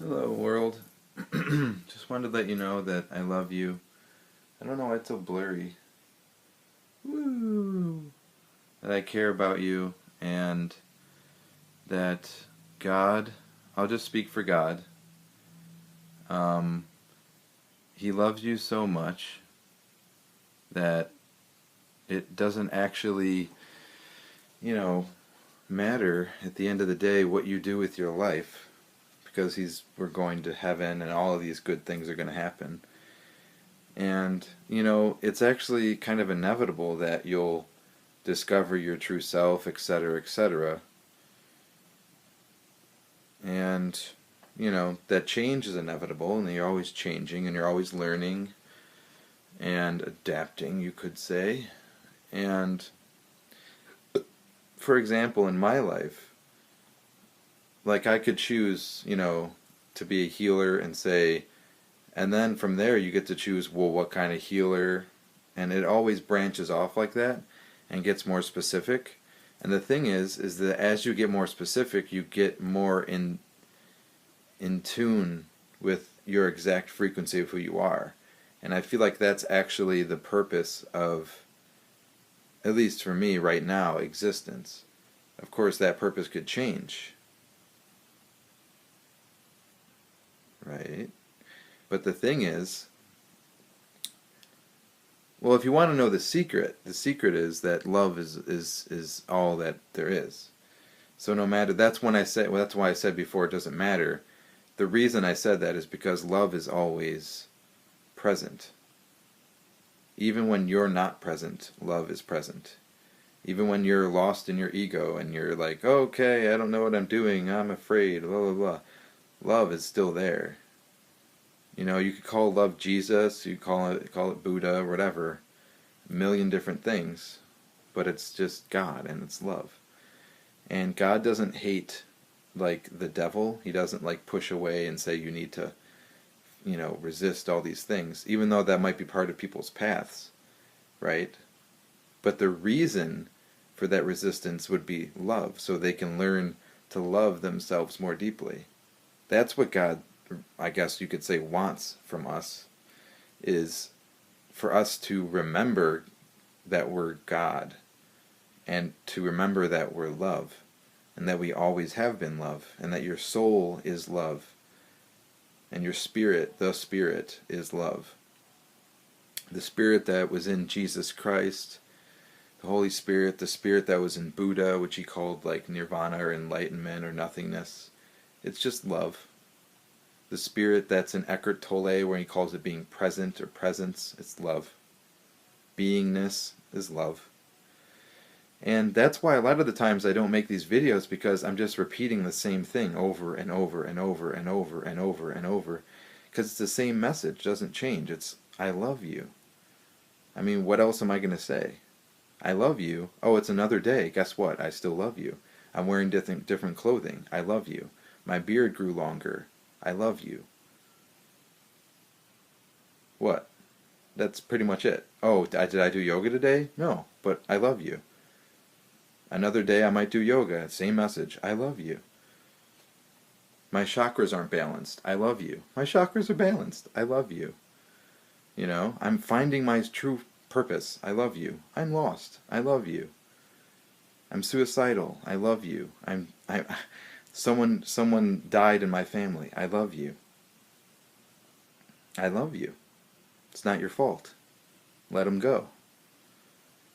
Hello, world. Just wanted to let you know that I love you. I don't know why it's so blurry. Woo! That I care about you and that God, I'll just speak for God. Um, he loves you so much that it doesn't actually, you know, matter at the end of the day what you do with your life because we're going to heaven and all of these good things are going to happen. And, it's actually kind of inevitable that you'll discover your true self, etc., etc. And, that change is inevitable, and you're always changing, and you're always learning and adapting, you could say. And, for example, in my life, like I could choose, to be a healer and say, and then from there you get to choose, well, what kind of healer, and it always branches off like that and gets more specific. And the thing is that as you get more specific, you get more in tune with your exact frequency of who you are. And I feel like that's actually the purpose of, at least for me right now, existence. Of course, that purpose could change, right? But the thing is, well, if you want to know the secret is that love is all that there is. So no matter, that's why I said before it doesn't matter. The reason I said that is because love is always present. Even when you're not present, love is present. Even when you're lost in your ego and you're like, okay, I don't know what I'm doing, I'm afraid, blah, blah, blah. Love is still there. You could call love Jesus, you call it Buddha, whatever, a million different things, but it's just God and it's love. And God doesn't hate like the devil. He doesn't like push away and say you need to, resist all these things, even though that might be part of people's paths, right? But the reason for that resistance would be love, so they can learn to love themselves more deeply. That's what God, I guess you could say, wants from us, is for us to remember that we're God, and to remember that we're love, and that we always have been love, and that your soul is love, and your spirit, the Spirit, is love. The Spirit that was in Jesus Christ, the Holy Spirit, the Spirit that was in Buddha, which he called like nirvana or enlightenment or nothingness, it's just love. The Spirit that's in Eckhart Tolle, where he calls it being present or presence, it's love. Beingness is love. And that's why a lot of the times I don't make these videos, because I'm just repeating the same thing over and over and over and over and over and over. Because it's the same message, it doesn't change. It's, I love you. I mean, what else am I going to say? I love you. Oh, it's another day. Guess what? I still love you. I'm wearing different clothing. I love you. My beard grew longer. I love you. What? That's pretty much it. Oh, did I do yoga today? No, but I love you. Another day I might do yoga, same message, I love you. My chakras aren't balanced, I love you. My chakras are balanced, I love you. I'm finding my true purpose, I love you. I'm lost, I love you. I'm suicidal, I love you. Someone died in my family, I love you. I love you. It's not your fault. Let them go.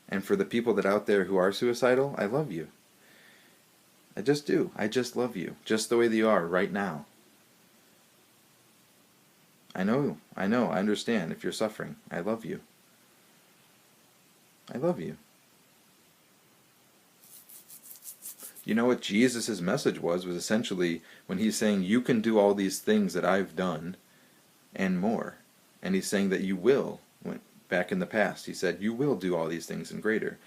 And for the people that out there who are suicidal, I love you. I just do. I just love you. Just the way that you are right now. I know, I understand if you're suffering. I love you. I love you. You know what Jesus' message was essentially when he's saying, you can do all these things that I've done and more. And he's saying that you will. Back in the past, he said, you will do all these things and greater.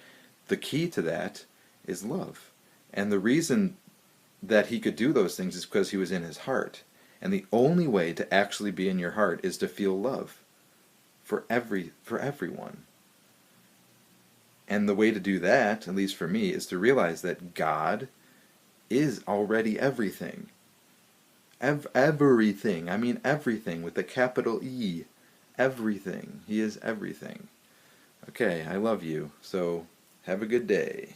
The key to that is love. And the reason that he could do those things is because he was in his heart. And the only way to actually be in your heart is to feel love for everyone. And the way to do that, at least for me, is to realize that God is already everything. Everything. I mean everything with a capital E. Everything. He is everything. Okay, I love you. So have a good day.